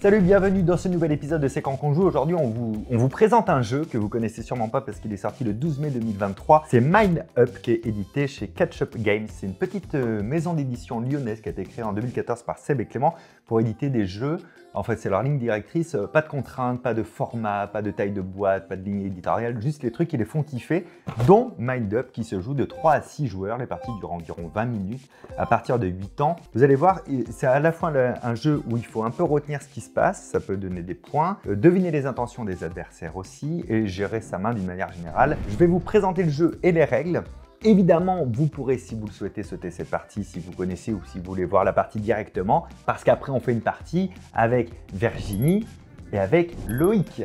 Salut, bienvenue dans ce nouvel épisode de C'est quand qu'on joue. Aujourd'hui, on vous présente un jeu que vous connaissez sûrement pas parce qu'il est sorti le 12 mai 2023. C'est Mind Up qui est édité chez Catch Up Games. C'est une petite maison d'édition lyonnaise qui a été créée en 2014 par Seb et Clément pour éditer des jeux. En fait, c'est leur ligne directrice, pas de contraintes, pas de format, pas de taille de boîte, pas de ligne éditoriale, juste les trucs qui les font kiffer, dont Mind Up qui se joue de 3 à 6 joueurs. Les parties durent environ 20 minutes à partir de 8 ans. Vous allez voir, c'est à la fois un jeu où il faut un peu retenir ce qui se passe, ça peut donner des points, deviner les intentions des adversaires aussi et gérer sa main d'une manière générale. Je vais vous présenter le jeu et les règles. Évidemment, vous pourrez, si vous le souhaitez, sauter cette partie si vous connaissez ou si vous voulez voir la partie directement, parce qu'après on fait une partie avec Virginie et avec Loïc.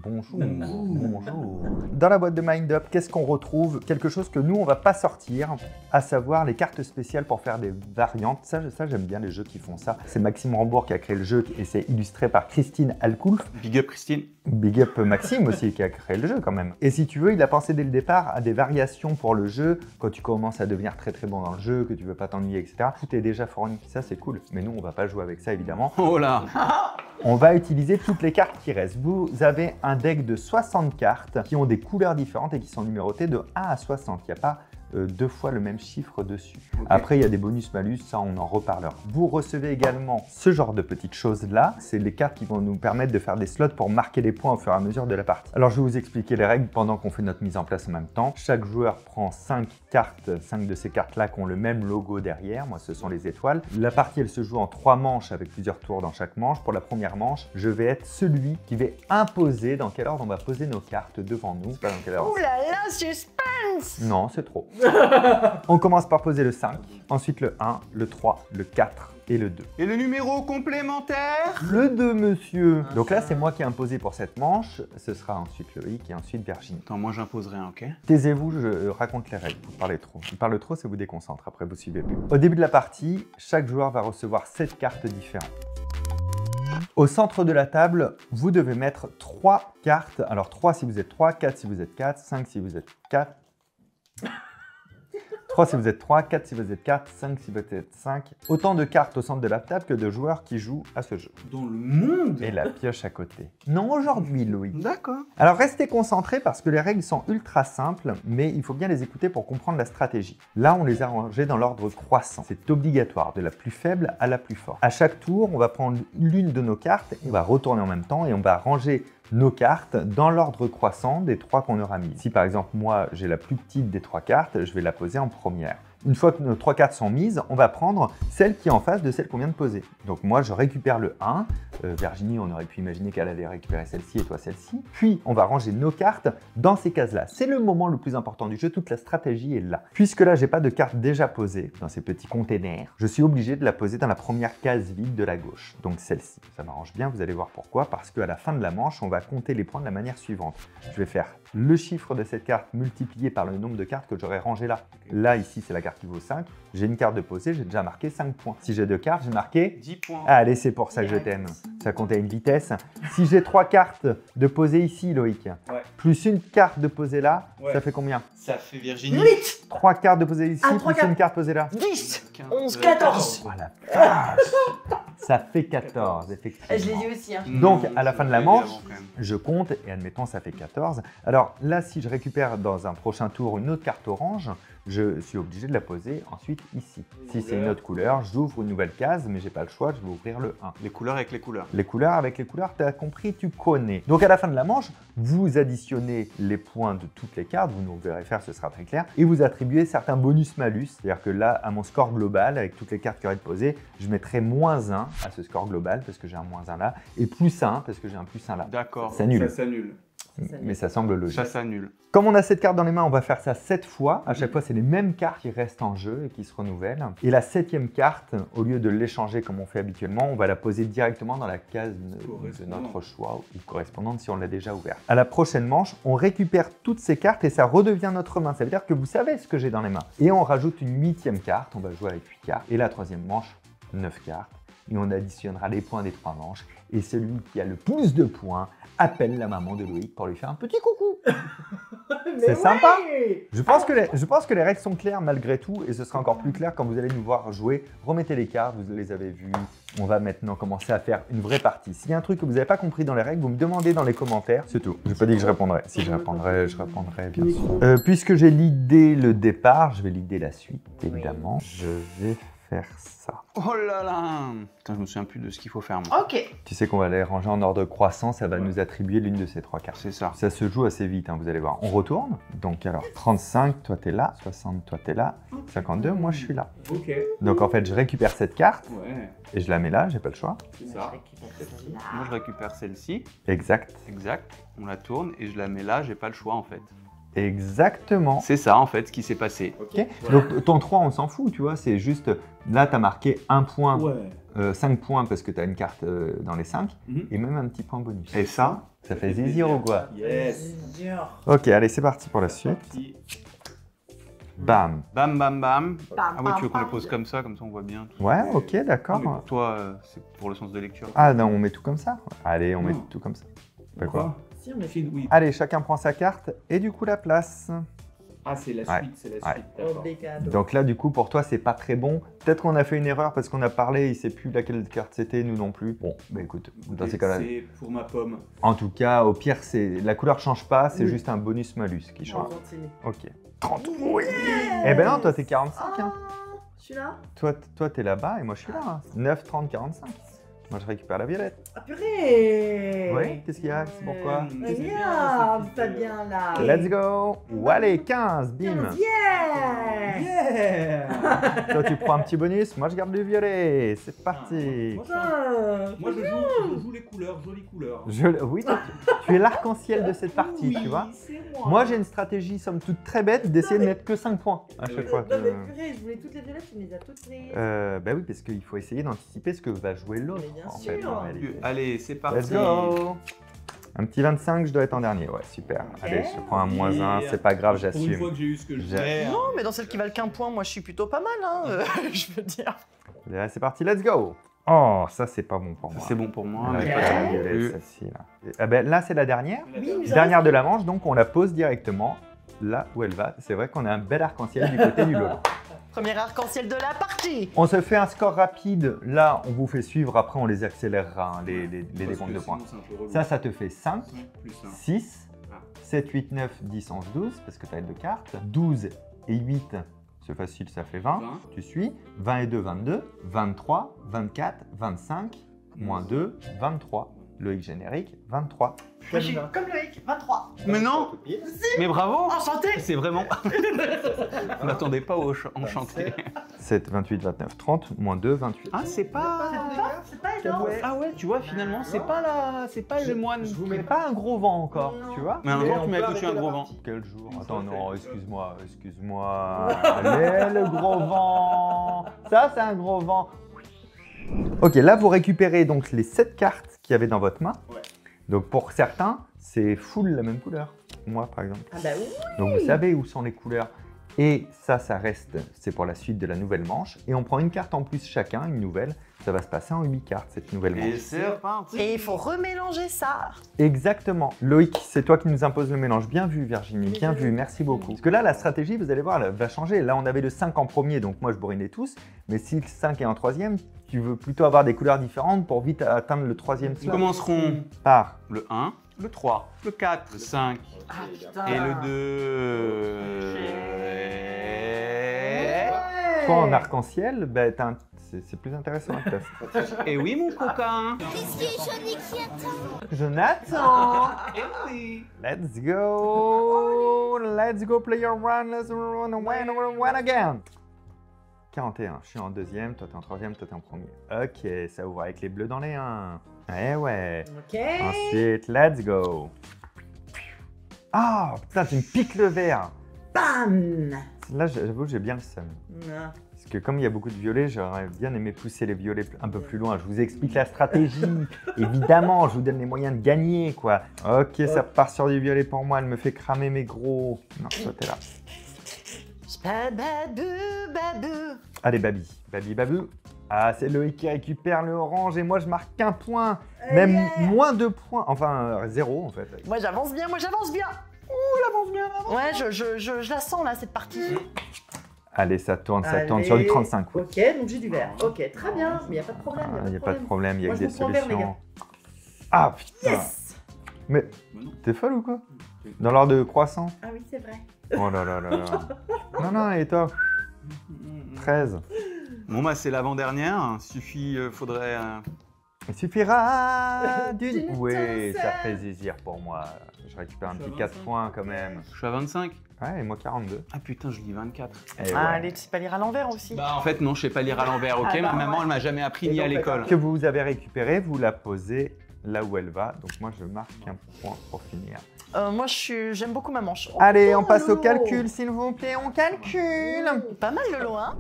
Bonjour. Bonjour. Dans la boîte de Mind Up, qu'est-ce qu'on retrouve? Quelque chose que nous, on va pas sortir, à savoir les cartes spéciales pour faire des variantes. Ça j'aime bien les jeux qui font ça. C'est Maxime Rambourg qui a créé le jeu et c'est illustré par Christine Alcoulf. Big up Christine. Big up Maxime aussi qui a créé le jeu quand même. Et si tu veux, il a pensé dès le départ à des variations pour le jeu. Quand tu commences à devenir très bon dans le jeu, que tu veux pas t'ennuyer, etc. Tout est déjà fourni. Ça c'est cool. Mais nous, on va pas jouer avec ça évidemment. Oh là. On va utiliser toutes les cartes qui restent. Vous avez un deck de 60 cartes qui ont des couleurs différentes et qui sont numérotées de 1 à 60. Il n'y a pas deux fois le même chiffre dessus. Okay. Après, il y a des bonus-malus, ça on en reparlera. Vous recevez également ce genre de petites choses-là. C'est les cartes qui vont nous permettre de faire des slots pour marquer les points au fur et à mesure de la partie. Alors, je vais vous expliquer les règles pendant qu'on fait notre mise en place en même temps. Chaque joueur prend 5 cartes, 5 de ces cartes-là qui ont le même logo derrière. Moi, ce sont les étoiles. La partie, elle se joue en 3 manches avec plusieurs tours dans chaque manche. Pour la première manche, je vais être celui qui va imposer dans quel ordre on va poser nos cartes devant nous. Pas dans quel ordre. Ouh là là, suspense! Non, c'est trop. On commence par poser le 5, ensuite le 1, le 3, le 4 et le 2. Et le numéro complémentaire? Le 2, monsieur. Donc là, c'est moi qui ai imposé pour cette manche. Ce sera ensuite Loïc et ensuite Virginie. Attends, moi j'imposerai un, ok? Taisez-vous, je raconte les règles. Vous parlez trop. Vous parlez trop, ça vous déconcentre. Après, vous suivez plus. Au début de la partie, chaque joueur va recevoir 7 cartes différentes. Au centre de la table, vous devez mettre 3 cartes. Alors 3 si vous êtes 3, 4 si vous êtes 4, 5 si vous êtes 4. 3 si vous êtes 3, 4 si vous êtes 4, 5 si vous êtes 5. Autant de cartes au centre de la table que de joueurs qui jouent à ce jeu. Dans le monde? Et la pioche à côté. Non aujourd'hui, Loïc. D'accord. Alors restez concentrés parce que les règles sont ultra simples, mais il faut bien les écouter pour comprendre la stratégie. Là, on les a rangées dans l'ordre croissant. C'est obligatoire, de la plus faible à la plus forte. À chaque tour, on va prendre l'une de nos cartes, et on va retourner en même temps et on va ranger nos cartes dans l'ordre croissant des 3 qu'on aura mis. Si par exemple moi j'ai la plus petite des 3 cartes, je vais la poser en première. Une fois que nos 3 cartes sont mises, on va prendre celle qui est en face de celle qu'on vient de poser. Donc moi je récupère le 1, Virginie on aurait pu imaginer qu'elle allait récupérer celle-ci et toi celle-ci. Puis on va ranger nos cartes dans ces cases-là. C'est le moment le plus important du jeu, toute la stratégie est là. Puisque là j'ai pas de carte déjà posée dans ces petits containers, je suis obligé de la poser dans la première case vide de la gauche. Donc celle-ci, ça m'arrange bien, vous allez voir pourquoi. Parce qu'à la fin de la manche, on va compter les points de la manière suivante. Je vais faire le chiffre de cette carte multiplié par le nombre de cartes que j'aurais rangées là. Là, ici, c'est la carte qui vaut 5. J'ai une carte de posée, j'ai déjà marqué 5 points. Si j'ai 2 cartes, j'ai marqué 10 points. Allez, c'est pour ça que je t'aime. Ça compte à une vitesse. Si j'ai 3 cartes de posée ici, Loïc, plus une carte de posée là, ça fait combien? Ça fait Virginie. 8! 3 cartes de posée ici, Ah, 3 plus une carte posée là. 10! 11, 14! Voilà. Ça fait 14, effectivement. Je l'ai dit aussi. Hein. Donc, à la fin de la manche, je compte et admettons ça fait 14. Alors là, si je récupère dans un prochain tour une autre carte orange, je suis obligé de la poser ensuite ici. Si c'est une autre couleur, j'ouvre une nouvelle case, mais j'ai pas le choix, je vais ouvrir le 1. Les couleurs avec les couleurs. Les couleurs avec les couleurs, tu as compris, tu connais. Donc à la fin de la manche, vous additionnez les points de toutes les cartes, vous nous verrez faire, ce sera très clair, et vous attribuez certains bonus-malus. C'est-à-dire que là, à mon score global, avec toutes les cartes qui auraient été posées, je mettrai -1 à ce score global, parce que j'ai un -1 là, et +1 parce que j'ai un +1 là. D'accord. Ça s'annule. Ça s'annule. Mais ça semble logique. Ça s'annule. Comme on a cette carte dans les mains, on va faire ça 7 fois. À chaque fois, c'est les mêmes cartes qui restent en jeu et qui se renouvellent. Et la 7e carte, au lieu de l'échanger comme on fait habituellement, on va la poser directement dans la case de notre choix ou correspondante si on l'a déjà ouverte. À la prochaine manche, on récupère toutes ces cartes et ça redevient notre main. Ça veut dire que vous savez ce que j'ai dans les mains. Et on rajoute une 8e carte. On va jouer avec 8 cartes. Et la 3e manche, 9 cartes. et on additionnera les points des 3 manches. Et celui qui a le plus de points appelle la maman de Loïc pour lui faire un petit coucou. C'est sympa. Je pense que les règles sont claires malgré tout et ce sera encore plus clair quand vous allez nous voir jouer. Remettez les cartes, vous les avez vues. On va maintenant commencer à faire une vraie partie. S'il y a un truc que vous n'avez pas compris dans les règles, vous me demandez dans les commentaires. C'est tout. Je n'ai pas dit que je répondrai. Si je répondrai bien sûr. Puisque j'ai l'idée le départ, je vais l'idée la suite, évidemment. Je vais faire ça. Oh là là. Putain, je me souviens plus de ce qu'il faut faire, moi. Ok. Tu sais qu'on va les ranger en ordre croissant, ça va nous attribuer l'une de ces 3 cartes. C'est ça. Ça se joue assez vite, hein, vous allez voir. On retourne. Donc alors, 35, toi t'es là. 60, toi t'es là. 52, moi je suis là. Ok. Donc en fait, je récupère cette carte Ouais, et je la mets là, j'ai pas le choix. c'est ça. Moi, je récupère celle-ci. Exact. Exact. On la tourne et je la mets là, j'ai pas le choix, en fait. Exactement. C'est ça, en fait, ce qui s'est passé. Ok. Donc ton 3, on s'en fout, tu vois. C'est juste, là t'as marqué 1 point, 5 points parce que t'as une carte dans les 5 et même un petit point bonus. Et ça, Ça fait zizir ou quoi? Yes. Ok, allez, c'est parti pour la suite. Bam. bam, bam, bam. Bam, Ah ouais, tu veux qu'on bam, les pose comme ça on voit bien. Tout. Ouais, ok, Ah, d'accord. mais pour toi, c'est pour le sens de lecture. Ah non, on met tout comme ça. Allez, on met Non. tout comme ça. Bah, quoi? Si, on a fait oui. Allez, chacun prend sa carte et du coup la place. Ah, c'est la Ouais. suite, c'est la Ouais. suite. D'accord. Obrigado. Donc là, du coup, pour toi, c'est pas très bon. Peut-être qu'on a fait une erreur parce qu'on a parlé, il sait plus laquelle carte c'était, nous non plus. Bon, bah écoute, dans ces cas-là. C'est pour ma pomme. En tout cas, au pire, c'est la couleur change pas, c'est Oui. juste un bonus-malus qui On change. continue. Ok. 30. Oui. Eh ben non, toi, t'es 45. Hein. Je suis là. Toi, t'es là-bas et moi, je suis là. Hein. 9, 30, 45. Moi, je récupère la violette. Ah purée. Oui, qu'est-ce qu'il y a? C'est pourquoi? Regarde, ça bien là. Let's go. Ou allez, 15, bim. Yeah. Yeah. Toi, tu prends un petit bonus, moi, je garde le violet. C'est parti. Moi, Ah, Moi, je joue les couleurs, jolies couleurs. Oui, toi, tu es l'arc-en-ciel de cette partie, tu vois. c'est Moi, j'ai une stratégie, somme toute, très bête d'essayer de mettre que 5 points à chaque fois. Non mais purée, je voulais toutes les violettes, tu me les as toutes prises. Bah oui, parce qu'il faut essayer d'anticiper ce que va jouer l'autre. Mais bien en sûr. fait, en réalité. Allez, c'est parti. Let's go. Un petit 25, je dois être en dernier. Ouais, super. Allez, je prends un moins 1, c'est pas grave, Pour une fois j'assume. que j'ai eu ce que je J'ai- voulais. Non, mais dans celles qui valent qu'un point, moi je suis plutôt pas mal, hein. Je veux dire. Allez, c'est parti, let's go. Oh, ça, c'est pas bon pour moi. C'est bon pour moi, Là, mais j'ai pas pas toi de non violet, plus. celle-ci, là. Ah ben, là, c'est la dernière. Oui, nous Dernière de la manche, donc on la pose directement là où elle va. C'est vrai qu'on a un bel arc-en-ciel du côté du lot. Premier arc-en-ciel de la partie. On se fait un score rapide. Là, on vous fait suivre. Après, on les accélérera, hein, les Parce décomptes que de points. sinon, c'est un peu relou. Ça te fait 5, Plus un. 6, Ah. 7, 8, 9, 10, 11, 12, parce que tu as deux cartes. 12 et 8, c'est facile, ça fait 20. 20. Tu suis. 20 et 2, 22. 23, 24, 25, moins 2, 23. Loïc générique, 23. Moi je suis comme Loïc, 23. Mais non. Mais bravo. Enchanté. C'est vraiment... On n'attendait pas au enchanté. 7, 28, 29, 30, moins 2, 28. Ah, c'est pas... C'est pas énorme. Ah ouais, tu vois, finalement, c'est pas la... C'est pas le moine. Je vous mets pas un gros vent encore, Non. tu vois. Mais un Et jour, on tu peut m'as foutu un arrêter gros la vent. partie. Quel jour? Attends, non, excuse-moi. Allez, le gros vent. Ça, c'est un gros vent. Ok, là, vous récupérez donc les 7 cartes qu'il y avait dans votre main. Ouais. Donc, pour certains, c'est full la même couleur. Moi, par exemple. Ah bah oui. Donc, vous savez où sont les couleurs. Et ça reste, c'est pour la suite de la nouvelle manche. Et on prend une carte en plus chacun, une nouvelle. Ça va se passer en 8 cartes, cette nouvelle manche. Et c'est reparti. Et il faut remélanger ça. Exactement. Loïc, c'est toi qui nous impose le mélange. Bien vu, Virginie, bien vu, merci beaucoup. Parce que là, la stratégie, vous allez voir, elle va changer. Là, on avait le 5 en premier, donc moi, je bourrinais tous. Mais si le 5 est en troisième, tu veux plutôt avoir des couleurs différentes pour vite atteindre le troisième Nous slot. commencerons Par le 1, le 3, le 4, le 5 Ah putain. et le 2. toi en arc-en-ciel, bah, c'est plus intéressant que ça. Et oui, mon coquin. Jonathan, Et oui. let's go player one, let's run again. 41, je suis en deuxième, toi t'es en troisième, toi t'es en premier. Ok, ça ouvre avec les bleus dans les 1. Eh ouais. Ok. Ensuite, let's go. Ah, putain, tu me piques le vert. Bam. Là, j'avoue, j'ai bien le seum. Ah. Parce que comme il y a beaucoup de violets, j'aurais bien aimé pousser les violets un peu plus loin. Je vous explique la stratégie. Évidemment, je vous donne les moyens de gagner, quoi. Ok, ça part sur du violet pour moi. Elle me fait cramer mes gros. Non, toi, t'es là. Bababou, babou. Allez, Babi. Babi, Babou. Ah, c'est Loïc qui récupère le orange et moi je marque un point. Même moins 2 points. Enfin, 0 en fait. Moi j'avance bien, moi j'avance bien. Il avance bien, là. Ouais, je la sens là, cette partie. Allez, ça tourne Allez. sur du 35. Ok, donc j'ai du vert. Ok, très bien. Mais il n'y a pas de problème. Il n'y a pas de problème, il y a Moi, que je des vous prends vert, les solutions. Ah putain. Yes. Mais Mais non. t'es folle ou quoi? Dans l'ordre de croissant? Ah oui, c'est vrai. Oh là là là là. Non, non, et toi? 13. Bon bah c'est l'avant-dernière, faudrait... Il suffira d'une... D'une Oui, étincelle. ça fait zizir pour moi. Je récupère un Je suis petit à 4 25. points quand même. Je suis à 25. Ouais, et moi 42. Ah putain, je lis 24. Eh Ah, ouais. allez, tu sais pas lire à l'envers aussi. Bah en fait non, je sais pas lire à l'envers, ok? Ah, bah, Ma maman ouais. elle m'a jamais appris Et ni à donc, l'école. Que vous avez récupéré, vous la posez là où elle va. Donc moi, je marque un point pour finir. Moi j'aime beaucoup ma manche. Oh, Allez, on oh, passe au Lolo. calcul, s'il vous plaît. On calcule. pas mal Lolo, hein.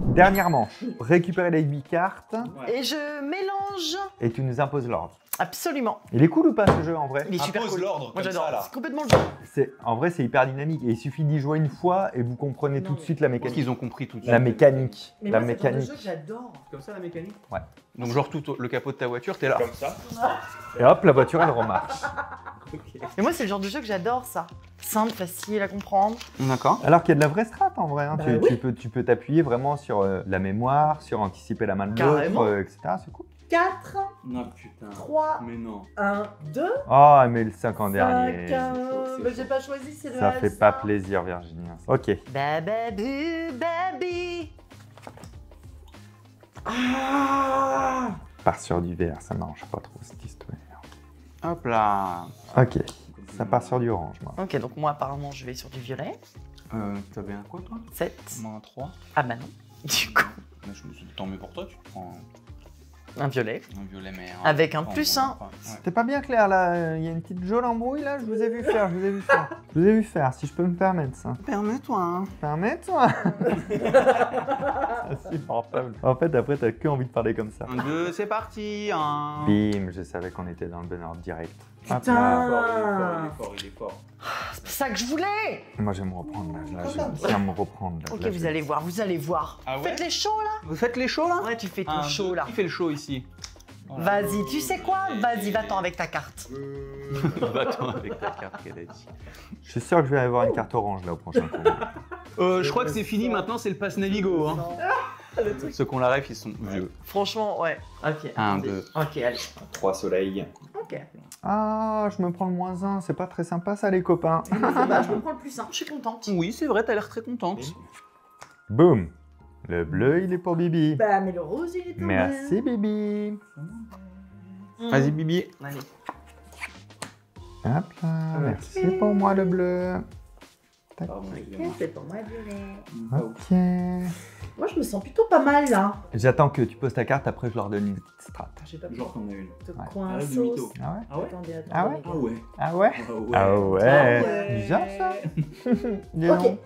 Dernière manche. Récupérer les 8 cartes Ouais. Et je mélange. et tu nous imposes l'ordre. Absolument. Il est cool ou pas ce jeu en vrai? Il est super Impose cool. l'ordre Moi comme j'adore. ça, là. C'est complètement le jeu. En vrai, c'est hyper dynamique et il suffit d'y jouer une fois et vous comprenez Non, tout de mais- suite la Parce mécanique. qu'ils ont compris tout de La suite. mécanique. Mais la moi, c'est le genre de mécanique. jeu que j'adore. Comme ça la mécanique. Donc genre tout le capot de ta voiture, t'es là. Comme ça. Et hop, la voiture, elle remarche. Ok. Et moi c'est le genre de jeu que j'adore ça. Simple, facile à comprendre. D'accord. Alors qu'il y a de la vraie strat en vrai. Hein. Bah tu, oui. tu peux t'appuyer vraiment sur la mémoire, sur anticiper la main de Carrément. l'autre, etc. C'est cool. 4, Non putain. 3, Mais non. 1, 2, Oh, mais le 5 en 5, dernier. Mais j'ai pas choisi, c'est le Ça fait pas hasard. plaisir, Virginie. Ok. Baby, baby. Ah. Part sur du vert, ça marche pas trop cette histoire. Hop là. Ok. Ça part sur du orange, moi. Ok, donc moi apparemment je vais sur du violet. T'avais un quoi toi? 7. Moi un 3. Ah bah non. Du coup, Je me suis dit tant mieux pour toi, tu te prends un violet. un violet mais... Avec un plus un. Ouais. C'était pas bien clair là, il y a une petite jaune embrouille là, je vous ai vu faire, je vous ai vu faire. Je vous ai vu faire, si je peux me permettre ça. Permets-toi hein. Permets-toi. Insupportable. En fait, après, t'as que envie de parler comme ça. 1, 2, c'est parti. Un... Bim, je savais qu'on était dans le bon ordre direct. Hop Putain. là. Il est fort, il est fort. C'est ça que je voulais. Moi, je vais me reprendre là, je vais me reprendre là. Ok, Là, vous je- allez voir, vous allez voir. Ah ouais Faites les shows là. Vous faites les shows là? Ouais, tu fais ton Un, show deux, là. Qui fait le show ici? Vas-y, tu sais quoi? Vas-y, va-t'en avec ta carte. Va-t'en avec ta carte qu'elle a dit. Je suis sûr que je vais avoir une carte orange là au prochain tour. Je crois que c'est fini, maintenant c'est le pass Navigo. Hein. Ceux qui ont la ref, ils sont vieux. Franchement, ouais. Ok. 1, attendez. 2. Ok, allez. 3 soleils. Ok. Ah, je me prends le -1, c'est pas très sympa ça les copains. Bah, je me prends le plus 1. Je suis contente. Oui, c'est vrai, t'as l'air très contente. Boum. Le bleu, il est pour Bibi. Bah, mais le rose, il est pas mal. Merci Bibi. Vas-y, Bibi. Allez. Hop là, merci pour moi le bleu. Pardon, Ok, excusez-moi. c'est pour moi, violet. Ok. Moi, je me sens plutôt pas mal là. J'attends que tu poses ta carte, après je leur donne une petite strat. J'ai pas Genre t'en as une. de Ouais. coin Arrête de sauce. mytho. Ah ouais? Ah ouais? Attendez, attendez. Ah ouais? les gars. Ah ouais. Ah ouais? Ah ouais. Ah ouais. Ah ouais. Bizarre ça. Dis Ok. donc.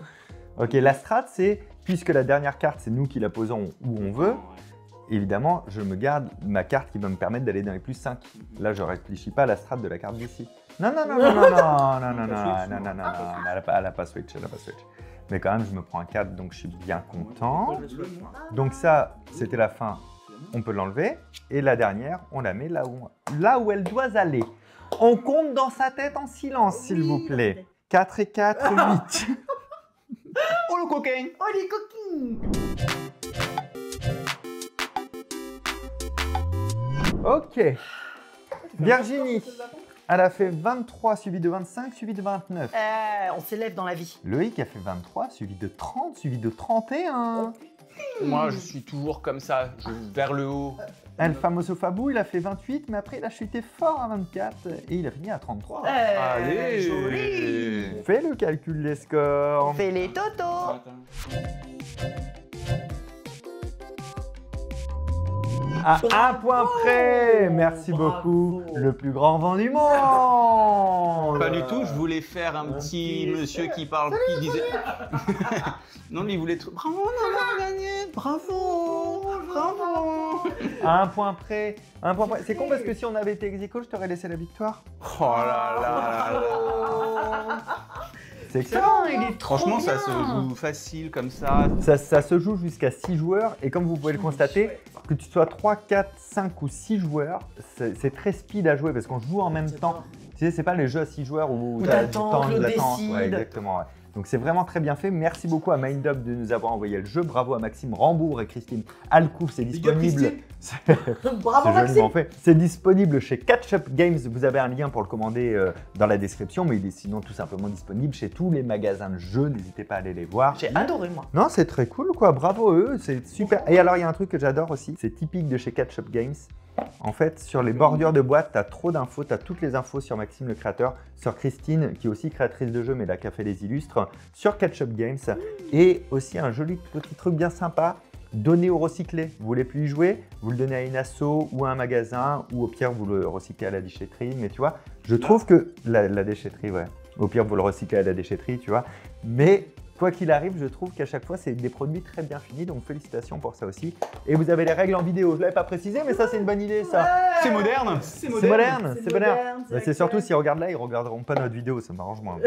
Ok, la strat c'est, puisque la dernière carte c'est nous qui la posons où on veut, évidemment je me garde ma carte qui va me permettre d'aller dans les plus 5. Là je réfléchis pas à la strat de la carte d'ici. Non, non, non, non, non, non, non, non, non, non, non, non, elle a pas switch, elle a pas switch. Mais quand même je me prends un 4 donc je suis bien content. Donc ça c'était la fin, on peut l'enlever. Et la dernière, on la met là où elle doit aller. On compte dans sa tête en silence s'il vous plaît. 4 et 4, 8. Oh le coquin! Oh, les coquines. Ok. Virginie, elle a fait 23 suivi de 25 suivi de 29. On s'élève dans la vie. Loïc a fait 23 suivi de 30 suivi de 31. Moi, je suis toujours comme ça, vers le haut. El Famoso Fabou, il a fait 28, mais après il a chuté fort à 24 et il a fini à 33. Allez! Joli. Fais le calcul des scores. Fais les totos. À un point près. Merci beaucoup. Le plus grand vent du monde. Pas du tout, je voulais faire un petit monsieur qui parle, qui disait... non, mais il voulait... Bravo, on a gagné! Bravo! Bravo! À un point près. À un point près. C'est con parce que si on avait été ex aequo, je t'aurais laissé la victoire. Oh là là là là! c'est excellent. Putain, il est trop Franchement, ça bien. se joue facile comme ça. Ça se joue jusqu'à 6 joueurs et comme vous pouvez le constater, que tu sois 3, 4, 5 ou 6 joueurs, c'est très speed à jouer parce qu'on joue en même temps. Tu sais, c'est pas les jeux à 6 joueurs où tu as du t'attends, temps, de Claude latence. décide. Ouais, exactement. Ouais. Donc c'est vraiment très bien fait. Merci beaucoup à MindUp de nous avoir envoyé le jeu. Bravo à Maxime Rambourg et Christine Alcouf. C'est disponible. Bravo C'est Maxime. joliment fait. C'est disponible chez Catch-Up Games. Vous avez un lien pour le commander dans la description, mais il est sinon tout simplement disponible chez tous les magasins de jeux. N'hésitez pas à aller les voir. J'ai adoré, moi. Non, c'est très cool, quoi. Bravo eux, c'est super. Et alors, il y a un truc que j'adore aussi, c'est typique de chez Catch-Up Games. En fait, sur les bordures de boîte, tu as trop d'infos, tu as toutes les infos sur Maxime le créateur, sur Christine, qui est aussi créatrice de jeux, mais là, qui a fait les illustres, sur Catch-Up Games, et aussi un joli petit truc bien sympa, donner au recyclé. Vous voulez plus y jouer, vous le donnez à une asso ou à un magasin, ou au pire, vous le recyclez à la déchetterie, mais tu vois, je trouve que la déchetterie, ouais. Au pire, vous le recyclez à la déchetterie, tu vois. Mais quoi qu'il arrive, je trouve qu'à chaque fois, c'est des produits très bien finis, donc félicitations pour ça aussi. Et vous avez les règles en vidéo. Je ne l'avais pas précisé, mais ça, c'est une bonne idée, ça. C'est moderne. C'est moderne, c'est moderne. Bah, c'est actuel. surtout s'ils regardent là, ils regarderont pas notre vidéo, ça m'arrange moins.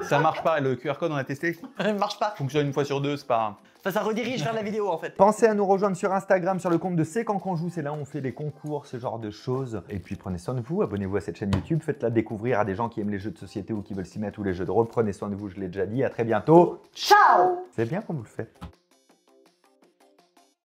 Ça marche pas, le QR code on a testé. Ça ne marche pas. Fonctionne une fois sur deux, c'est pas. Enfin, ça redirige vers la vidéo, en fait. Pensez à nous rejoindre sur Instagram, sur le compte de C'est quand qu'on joue, c'est là où on fait les concours, ce genre de choses. Et puis prenez soin de vous, abonnez-vous à cette chaîne YouTube, faites-la découvrir à des gens qui aiment les jeux de société ou qui veulent s'y mettre ou les jeux de rôle. Prenez soin de vous, je l'ai déjà dit, à très bientôt. Ciao. C'est bien comme vous le faites.